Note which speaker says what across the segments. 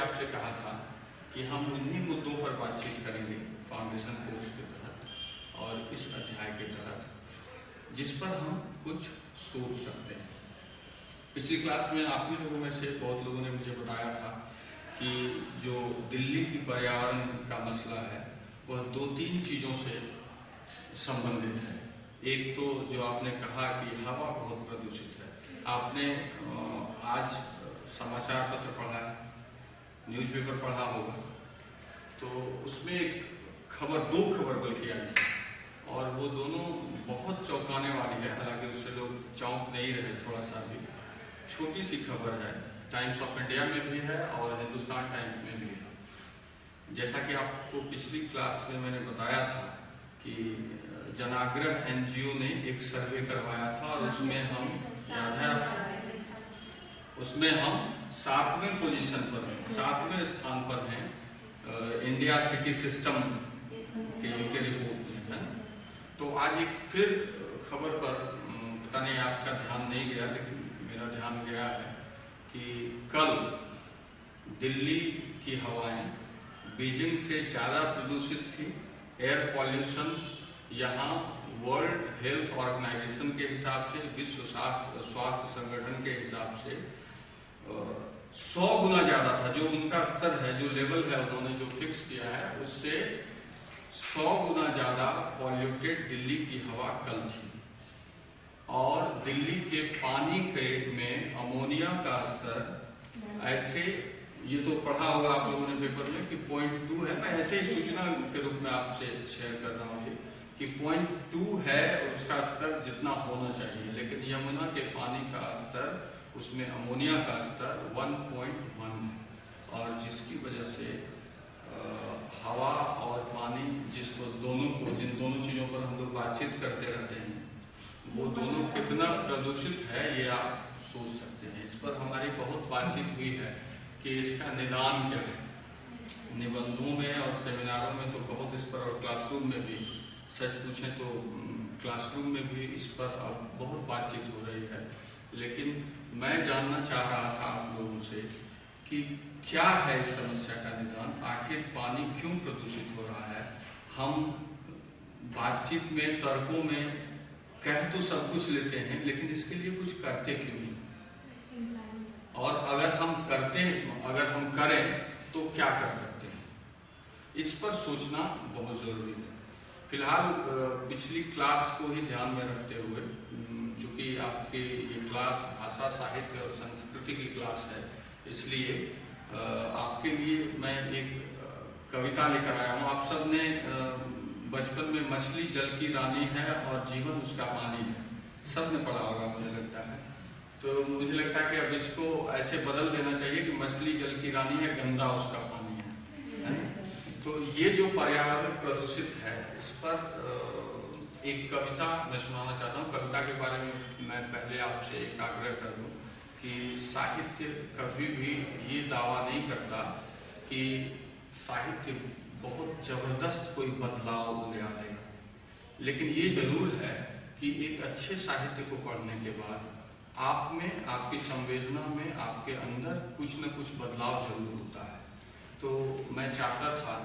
Speaker 1: आपसे कहा था कि हम उन्हीं मुद्दों पर बातचीत करेंगे फाउंडेशन कोर्स के तहत और इस अध्याय के तहत जिस पर हम कुछ सोच सकते हैं। पिछली क्लास में आप ही लोगों में से बहुत लोगों ने मुझे बताया था कि जो दिल्ली की पर्यावरण का मसला है वह 2-3 चीज़ों से संबंधित है। एक तो जो आपने कहा कि हवा बहुत प्रदूषित है। आपने आज समाचार पत्र पढ़ा है, न्यूज़पेपर पढ़ा होगा, तो उसमें एक खबर, 2 खबर बल्कि आई और वो दोनों बहुत चौंकाने वाली है। हालांकि उससे लोग चौंक नहीं रहे थोड़ा सा भी। छोटी सी खबर है, टाइम्स ऑफ इंडिया में भी है और हिंदुस्तान टाइम्स में भी है। जैसा कि आपको पिछली क्लास में मैंने बताया था कि जनाग्रह एनजीओ ने एक सर्वे करवाया था और उसमें हम 7वें पोजीशन पर हैं, 7वें स्थान पर हैं इंडिया सिटी सिस्टम के उनके रिपोर्ट में है। तो आज एक फिर खबर पर पता नहीं आपका ध्यान नहीं गया लेकिन मेरा ध्यान गया है कि कल दिल्ली की हवाएं बीजिंग से ज़्यादा प्रदूषित थी। एयर पॉल्यूशन यहाँ वर्ल्ड हेल्थ ऑर्गेनाइजेशन के हिसाब से, विश्व स्वास्थ्य संगठन के हिसाब से 100 गुना ज़्यादा था। जो उनका स्तर है, जो लेवल है उन्होंने जो फिक्स किया है, उससे 100 गुना ज़्यादा पॉल्यूटेड दिल्ली की हवा कल थी। और दिल्ली के पानी के में अमोनिया का स्तर ऐसे, ये तो पढ़ा होगा आप लोगों ने पेपर में कि 0.2 है। मैं ऐसे ही सूचना के रूप में आपसे शेयर कर रहा हूँ ये कि 0.2 है उसका स्तर जितना होना चाहिए, लेकिन यमुना के पानी का स्तर, उसमें अमोनिया का स्तर 1.1 है। और जिसकी वजह से हवा और पानी, जिन दोनों चीज़ों पर हम लोग बातचीत करते रहते हैं, वो दोनों कितना प्रदूषित है ये आप सोच सकते हैं। इस पर हमारी बहुत बातचीत हुई है कि इसका निदान क्या है। निबंधों में और सेमिनारों में तो बहुत इस पर, और क्लासरूम में भी, सच पूछें तो क्लासरूम में भी इस पर अब बहुत बातचीत हो रही है। लेकिन मैं जानना चाह रहा था आप लोगों से कि क्या है इस समस्या का निदान। आखिर पानी क्यों प्रदूषित हो रहा है। हम बातचीत में, तर्कों में कह तो सब कुछ लेते हैं, लेकिन इसके लिए कुछ करते क्यों नहीं। और अगर हम करें तो क्या कर सकते हैं, इस पर सोचना बहुत ज़रूरी है। फिलहाल पिछली क्लास को ही ध्यान में रखते हुए, चूँकि आपकी ये क्लास भाषा, साहित्य और संस्कृति की क्लास है, इसलिए आपके लिए मैं एक कविता लेकर आया हूँ। आप सब ने बचपन में मछली जल की रानी है और जीवन उसका पानी है, सब ने पढ़ा होगा मुझे लगता है। तो मुझे लगता है कि अब इसको ऐसे बदल देना चाहिए कि मछली जल की रानी है, गंदा उसका पानी है। तो ये जो पर्यावरण प्रदूषित है, इस पर एक कविता मैं सुनाना चाहता हूँ। कविता के बारे में मैं पहले आपसे एक आग्रह कर दूँ कि साहित्य कभी भी ये दावा नहीं करता कि साहित्य बहुत ज़बरदस्त कोई बदलाव ले आ देगा, लेकिन ये ज़रूर है कि एक अच्छे साहित्य को पढ़ने के बाद आप में, आपकी संवेदना में, आपके अंदर कुछ न कुछ बदलाव जरूर होता है। तो मैं चाहता था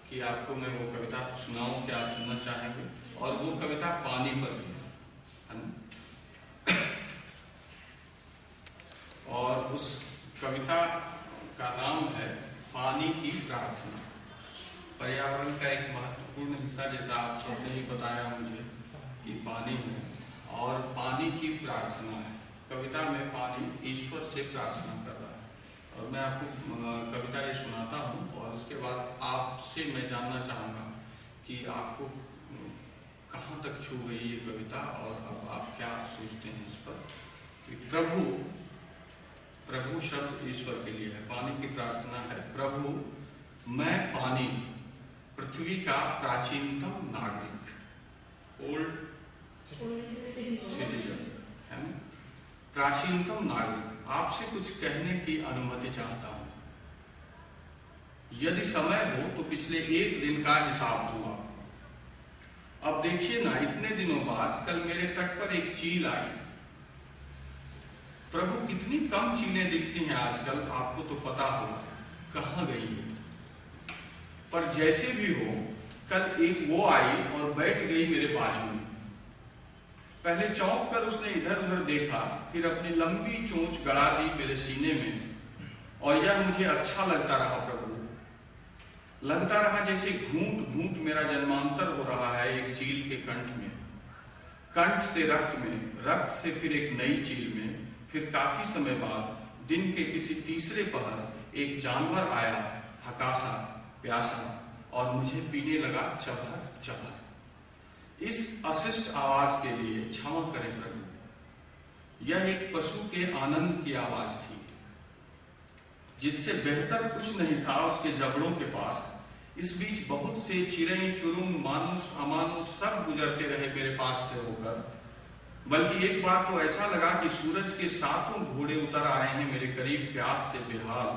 Speaker 1: कि आपको मैं वो कविता सुनाऊं, क्या आप सुनना चाहेंगे। और वो कविता पानी पर भी है ना। और उस कविता का नाम है पानी की प्रार्थना। पर्यावरण का एक महत्वपूर्ण हिस्सा, जैसा आप सबने ही बताया मुझे, कि पानी है और पानी की प्रार्थना है। कविता में पानी ईश्वर से प्रार्थना कर रहा है। और मैं आपको कविता ये सुनाता हूँ और उसके बाद आपसे मैं जानना चाहूँगा कि आपको कहाँ तक छू गई ये कविता और अब आप क्या सोचते हैं इस पर। कि प्रभु शब्द ईश्वर के लिए है। पानी की प्रार्थना है। प्रभु, मैं पानी, पृथ्वी का प्राचीनतम नागरिक, ओल्ड सिटीजन है ना, प्राचीनतम नागरिक, आपसे कुछ कहने की अनुमति चाहता हूं। यदि समय हो तो पिछले 1 दिन का हिसाब दूंगा। अब देखिए ना, इतने दिनों बाद कल मेरे तट पर एक चील आई। प्रभु, कितनी कम चीलें दिखती हैं आजकल, आपको तो पता होगा। कहाँ गई है। पर जैसे भी हो, कल एक वो आई और बैठ गई मेरे बाजू में। पहले चौंक कर उसने इधर उधर देखा, फिर अपनी लंबी चोंच गड़ा दी मेरे सीने में, और यह मुझे अच्छा लगता रहा प्रभु। लगता रहा जैसे घूंट घूंट मेरा जन्मांतर हो रहा है एक चील के कंठ में, कंठ से रक्त में, रक्त से फिर एक नई चील में। फिर काफी समय बाद दिन के किसी तीसरे पहर एक जानवर आया, हकासा प्यासा, और मुझे पीने लगा चबर चबर। इस अशिष्ट आवाज के लिए क्षमा करें प्रभु। यह एक पशु के आनंद की आवाज थी, जिससे बेहतर कुछ नहीं था उसके जबड़ों के पास। इस बीच बहुत से चिड़ै चुरुंग, मानुष अमानुष सब गुजरते रहे मेरे पास से होकर। बल्कि एक बार तो ऐसा लगा कि सूरज के 7 घोड़े उतर आए हैं मेरे करीब प्यास से बेहाल।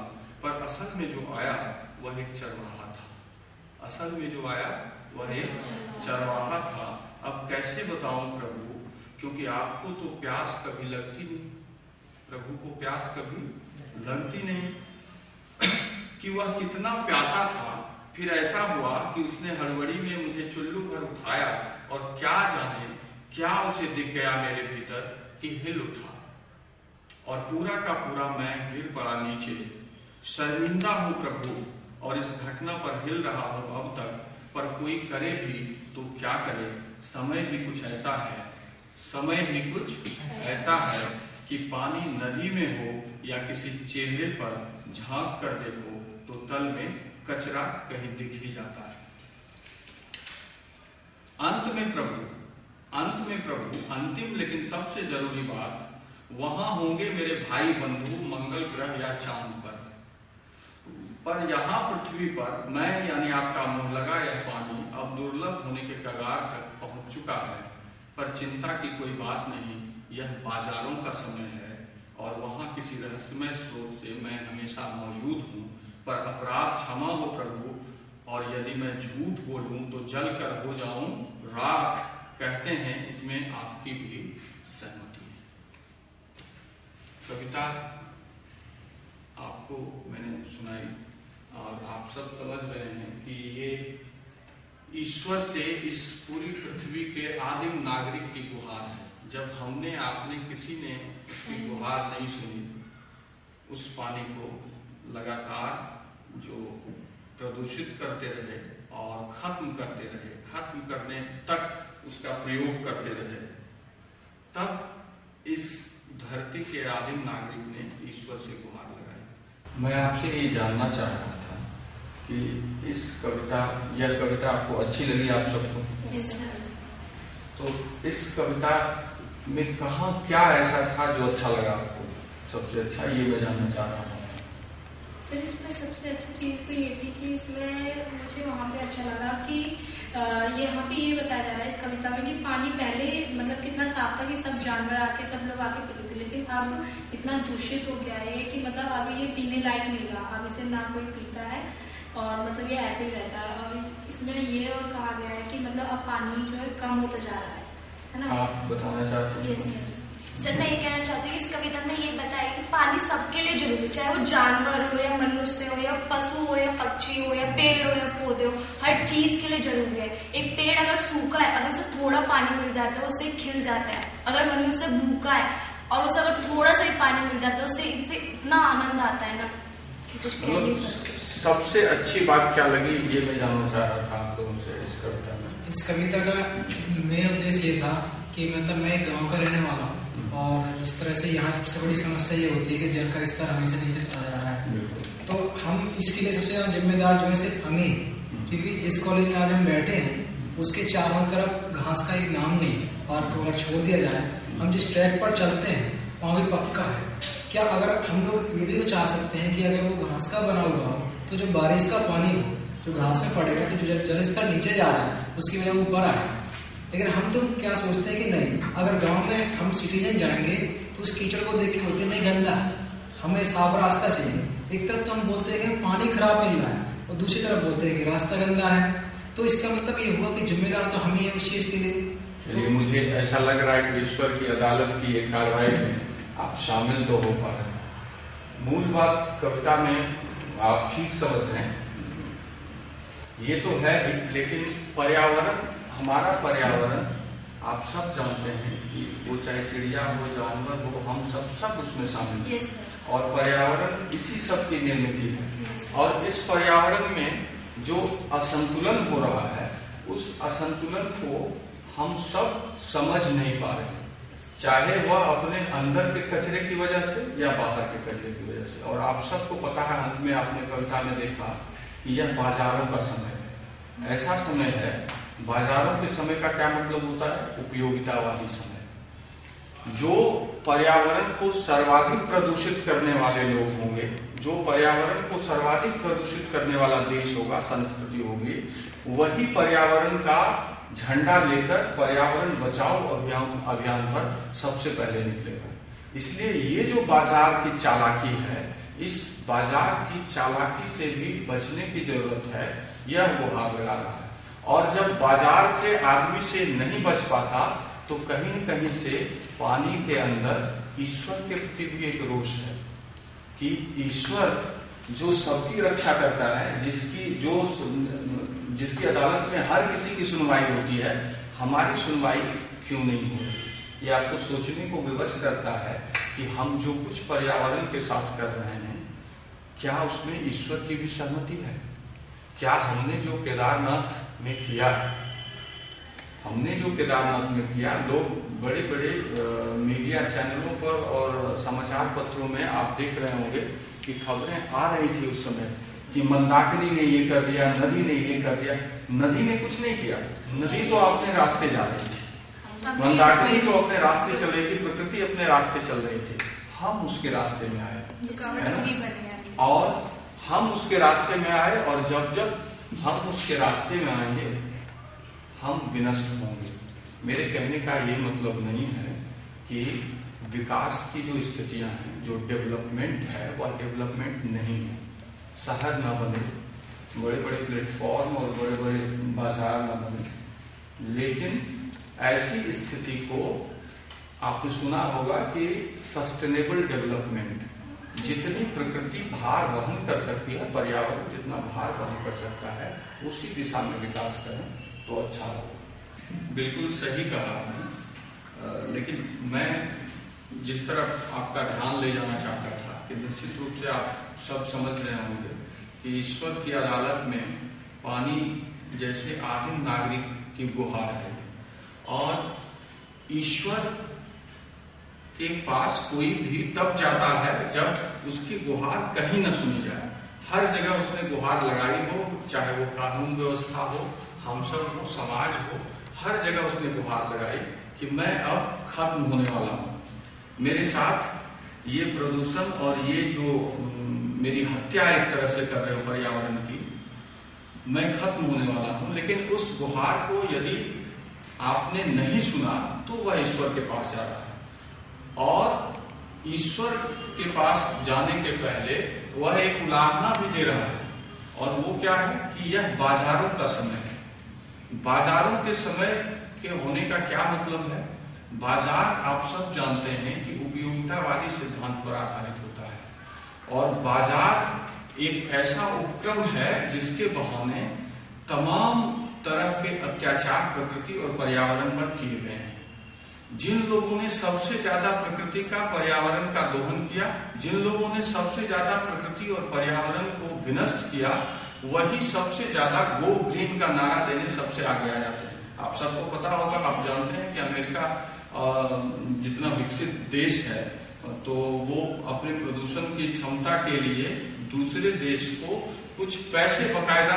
Speaker 1: पर असल में जो आया वह एक चरवाहा था। असल में जो आया वह एक चरवाहा था। अब कैसे बताऊं प्रभु, क्योंकि आपको तो प्यास कभी लगती नहीं, प्रभु को प्यास कभी लगती नहीं कि वह कितना प्यासा था। फिर ऐसा हुआ कि उसने हड़बड़ी में मुझे चुल्लू भर उठाया, और क्या जाने क्या उसे दिख गया मेरे भीतर कि हिल उठा, और पूरा का पूरा मैं गिर पड़ा नीचे। शर्मिंदा हूं प्रभु, और इस घटना पर हिल रहा हूं अब तक। पर कोई करे भी तो क्या करे, समय भी कुछ ऐसा है, समय ही कुछ ऐसा है कि पानी नदी में हो या किसी चेहरे पर झांक कर देखो तो तल में कचरा कहीं दिख ही जाता है। अंत में प्रभु अंतिम लेकिन सबसे जरूरी बात, वहां होंगे मेरे भाई बंधु मंगल ग्रह या चांद पर यहाँ पृथ्वी पर मैं यानी आपका मुंह लगा यह पानी अब दुर्लभ होने के कगार तक पहुंच चुका है। पर चिंता की कोई बात नहीं, यह बाजारों का समय है, और वहां किसी रहस्यमय स्रोत से मैं हमेशा मौजूद हूँ। पर अपराध क्षमा हो प्रभु, और यदि मैं झूठ बोलूं तो जल कर हो जाऊं राख। कहते हैं इसमें आपकी भी सहमति है। कविता आपको मैंने सुनाई, और आप सब समझ रहे हैं कि ये ईश्वर से इस पूरी पृथ्वी के आदिम नागरिक की गुहार है। जब हमने आपने किसी ने उसकी गुहार नहीं सुनी, उस पानी को लगातार जो प्रदूषित करते रहे और खत्म करते रहे, खत्म करने तक उसका प्रयोग करते रहे, तब इस धरती के आदिम नागरिक ने ईश्वर से गुहार लगाई। मैं आपसे ये जानना चाह रहा था कि यह कविता आपको अच्छी लगी आप सबको? yes, तो इस कविता में कहाँ क्या ऐसा था जो अच्छा लगा आपको सबसे अच्छा, ये मैं जानना चाह रहा हूँ।
Speaker 2: सर इसमें सबसे अच्छी चीज़ तो ये थी कि इसमें मुझे वहाँ पे अच्छा लगा कि यहाँ पे ये बताया जा रहा है इस कविता में कि पानी पहले मतलब कितना साफ था कि सब जानवर आके सब लोग आके पीते थे, लेकिन अब इतना दूषित हो गया है कि मतलब अब ये पीने लायक नहीं रहा, अब इसे ना कोई पीता है और मतलब ये ऐसे ही रहता है। और इसमें ये और कहा गया है कि मतलब अब पानी जो है कम होता जा रहा है ना।
Speaker 1: आप बताना चाहते हैं?
Speaker 3: यस सर, मैं ये कहना चाहती हूँ इस कविता में ये बताया कि पानी सबके लिए जरूरी है, चाहे वो जानवर हो या मनुष्य हो या पशु हो या पक्षी हो या पेड़ हो या पौधे हो, हर चीज के लिए जरूरी है। एक पेड़ अगर सूखा है, अगर उसे थोड़ा पानी मिल जाता है उससे खिल जाता है। अगर मनुष्य भूखा है और उसे अगर थोड़ा सा ही पानी मिल जाता है उससे इससे इतना आनंद आता है ना कि कुछ कह नहीं सकते।
Speaker 1: सबसे अच्छी बात क्या लगी ये मैं जानना चाह रहा था आप लोगों से इस कविता में।
Speaker 4: इस कविता का मेन उद्देश्य ये था कि मतलब मैं एक गाँव का रहने वाला हूँ और जिस तरह से यहाँ सबसे बड़ी समस्या ये होती है कि जल का स्तर हमेशा नीचे चला जा रहा है, तो हम इसके लिए सबसे ज़्यादा जिम्मेदार जो है सिर्फ हम ही, क्योंकि जिस कॉलेज में आज हम बैठे हैं उसके चारों तरफ घास का एक नाम नहीं है। पार्क को अगर छोड़ दिया जाए, हम जिस ट्रैक पर चलते हैं वहाँ भी पक्का है। क्या अगर हम लोग ये भी तो चाह सकते हैं कि अगर वो घास का बना हुआ हो तो जो बारिश का पानी हो जो घास में पड़ेगा तो जो जल स्तर नीचे जा रहा है उसकी वजह ऊपर आए। लेकिन हम तो क्या सोचते हैं कि नहीं, अगर गांव में हम सिटीजन जाएंगे तो उस कीचड़ को देख के बोलते हैं नहीं गंदा, हमें साफ रास्ता चाहिए। एक तरफ तो हम बोलते हैं कि पानी खराब मिल रहा है और दूसरी तरफ बोलते हैं कि रास्ता गंदा है। तो इसका मतलब ये हुआ कि जिम्मेदार तो हम ही है उस चीज के लिए।
Speaker 1: तो मुझे ऐसा लग रहा है कि ईश्वर की अदालत की एक कार्रवाई में आप शामिल तो हो पा रहे हैं। मूल बात कविता में आप ठीक समझ रहे हैं, ये तो है ही, लेकिन पर्यावरण, हमारा पर्यावरण आप सब जानते हैं कि वो चाहे चिड़िया हो, जानवर हो, हम सब उसमें शामिल हैं। और पर्यावरण इसी सब की निर्मित है। और इस पर्यावरण में जो असंतुलन हो रहा है, उस असंतुलन को हम सब समझ नहीं पा रहे, चाहे वह अपने अंदर के कचरे की वजह से या बाहर के कचरे की वजह से। और आप सबको पता है, अंत में आपने कविता में देखा कि यह बाजारों का समय है। ऐसा समय है, बाजारों के समय का क्या मतलब होता है? उपयोगितावादी समय। जो पर्यावरण को सर्वाधिक प्रदूषित करने वाले लोग होंगे, जो पर्यावरण को सर्वाधिक प्रदूषित करने वाला देश होगा, संस्कृति होगी, वही पर्यावरण का झंडा लेकर पर्यावरण बचाओ अभियान पर सबसे पहले निकलेगा। इसलिए ये जो बाजार की चालाकी है, इस बाजार की चालाकी से भी बचने की जरूरत है, यह गुहार लगा रहा है। और जब बाजार से आदमी से नहीं बच पाता, तो कहीं न कहीं से पानी के अंदर ईश्वर के प्रति भी एक रोष है कि ईश्वर जो सबकी रक्षा करता है, जिसकी अदालत में हर किसी की सुनवाई होती है, हमारी सुनवाई क्यों नहीं हो रही? ये आपको सोचने को विवश करता है कि हम जो कुछ पर्यावरण के साथ कर रहे हैं, क्या उसमें ईश्वर की भी सहमति है? क्या हमने जो केदारनाथ में किया, लोग बड़े बड़े मीडिया चैनलों पर और समाचार पत्रों में आप देख रहे होंगे कि खबरें आ रही थी उस समय कि मंदाकिनी ने ये कर दिया, नदी ने ये कर दिया। नदी ने कुछ नहीं किया, नदी तो अपने रास्ते जा रही थी, मंदाकिनी तो अपने रास्ते चल रही थी, प्रकृति अपने रास्ते चल रही थी, हम उसके रास्ते में आए, और हम उसके रास्ते में आए, और जब हम उसके रास्ते में आएंगे, हम विनष्ट होंगे। मेरे कहने का ये मतलब नहीं है कि विकास की जो स्थितियां हैं, जो डेवलपमेंट है, वह डेवलपमेंट नहीं है। शहर ना बने, बड़े बड़े प्लेटफॉर्म और बड़े बड़े बाजार ना बने, लेकिन ऐसी स्थिति को आपने सुना होगा कि सस्टेनेबल डेवलपमेंट, जितनी प्रकृति भार वहन कर सकती है, पर्यावरण जितना भार वहन कर सकता है, उसी दिशा में विकास करें तो अच्छा होगा। बिल्कुल सही कहा आपने, लेकिन मैं जिस तरफ आपका ध्यान ले जाना चाहता था कि निश्चित रूप से आप सब समझ रहे होंगे कि ईश्वर की अदालत में पानी जैसे आदिम नागरिक की गुहार है, और ईश्वर के पास कोई भी तब जाता है जब उसकी गुहार कहीं न सुनी जाए। हर जगह उसने गुहार लगाई हो, चाहे वो कानून व्यवस्था हो, हम सब हो, समाज हो, हर जगह उसने गुहार लगाई कि मैं अब खत्म होने वाला हूँ, मेरे साथ ये प्रदूषण और ये जो मेरी हत्या एक तरह से कर रहे हो पर्यावरण की, मैं खत्म होने वाला हूँ। लेकिन उस गुहार को यदि आपने नहीं सुना तो वह ईश्वर के पास जा रहा है, और ईश्वर के पास जाने के पहले वह एक उलाहना भी दे रहा है, और वो क्या है कि यह बाजारों का समय है। बाजारों के समय के होने का क्या मतलब है? बाजार आप सब जानते हैं कि उपयोगितावादी सिद्धांत पर आधारित होता है, और बाजार एक ऐसा उपक्रम है जिसके बहाने तमाम तरह के अत्याचार प्रकृति और पर्यावरण पर किए गए हैं। जिन लोगों ने सबसे ज्यादा प्रकृति का, पर्यावरण का दोहन किया, जिन लोगों ने सबसे ज्यादा प्रकृति और पर्यावरण को विनष्ट किया, वही सबसे ज्यादा गो ग्रीन का नारा देने सबसे आगे आ जाते हैं। आप सबको पता होगा, आप जानते हैं कि अमेरिका जितना विकसित देश है, तो वो अपने प्रदूषण की क्षमता के लिए दूसरे देश को कुछ पैसे बकायदा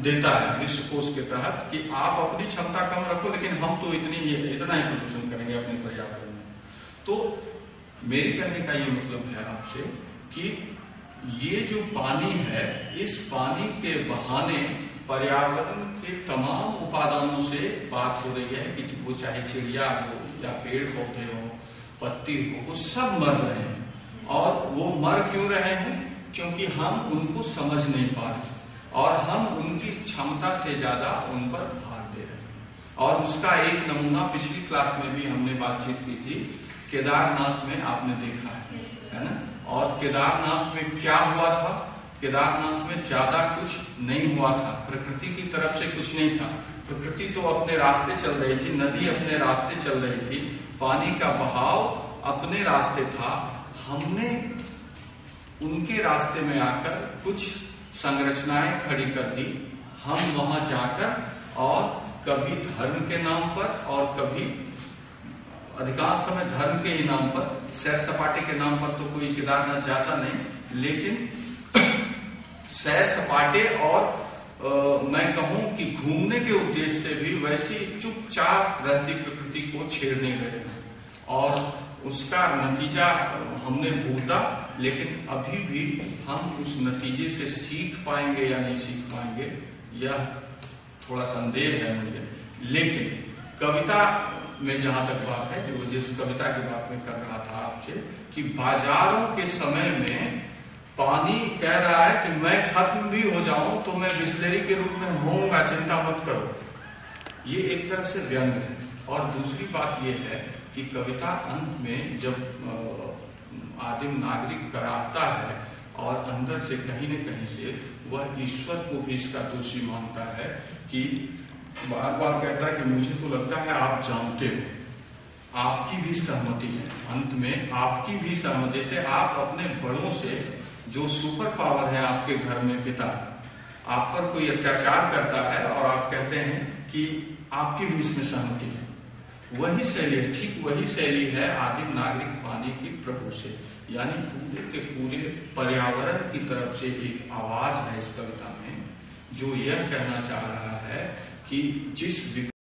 Speaker 1: देता है विश्व कोष के तहत कि आप अपनी क्षमता कम रखो, लेकिन हम तो इतना ही प्रदूषण करेंगे अपने पर्यावरण में। तो मेरे कहने का ये मतलब है आपसे कि ये जो पानी है, इस पानी के बहाने पर्यावरण के तमाम उपादानों से बात हो रही है कि वो चाहे चिड़िया हो या पेड़ पौधे हो, पत्ती हो, वो सब मर रहे हैं। और वो मर क्यों रहे हैं? क्योंकि हम उनको समझ नहीं पा रहे, और हम उनकी क्षमता से ज्यादा उन पर भार दे रहे हैं। और उसका एक नमूना पिछली क्लास में भी हमने बातचीत की थी, केदारनाथ में आपने देखा है ना। और केदारनाथ में क्या हुआ था केदारनाथ में ज्यादा कुछ नहीं हुआ था, प्रकृति की तरफ से कुछ नहीं था। प्रकृति तो अपने रास्ते चल रही थी, नदी अपने रास्ते चल रही थी, पानी का बहाव अपने रास्ते था। हमने उनके रास्ते में आकर कुछ संरचनाएं खड़ी कर दी। हम वहां जाकर और कभी धर्म के नाम पर और कभी अधिकांश समय धर्म के ही नाम पर, सैर सपाटे के नाम पर तो कोई केदारनाथ जाता नहीं, लेकिन सैर सपाटे और मैं कहूं कि घूमने के उद्देश्य से भी वैसी चुपचाप रहती प्रकृति को छेड़ने गए और उसका नतीजा हमने भुगता। लेकिन अभी भी हम उस नतीजे से सीख पाएंगे या नहीं सीख पाएंगे, यह थोड़ा संदेह है मुझे। लेकिन कविता में जहां तक बात है, जो जिस कविता की बात मैं कर रहा था आपसे, कि बाजारों के समय में पानी कह रहा है कि मैं खत्म भी हो जाऊं तो मैं बिस्लेरी के रूप में होऊंगा, चिंता मत करो। ये एक तरह से व्यंग है। और दूसरी बात यह है कि कविता अंत में जब आदिम नागरिक कराहता है और अंदर से कहीं न कहीं से वह ईश्वर को भी इसका दोषी मानता है, कि बार बार कहता है कि मुझे तो लगता है आप जानते हो, आपकी भी सहमति है, अंत में आपकी भी सहमति से आप अपने बड़ों से, जो सुपर पावर है आपके घर में पिता, आप पर कोई अत्याचार करता है और आप कहते हैं कि आपकी भी इसमें सहमति है। वही शैली है, ठीक वही शैली है आदिम नागरिक पानी की प्रभु से, यानी पूरे के पूरे पर्यावरण की तरफ से एक आवाज है इस कविता में, जो यह कहना चाह रहा है कि जिस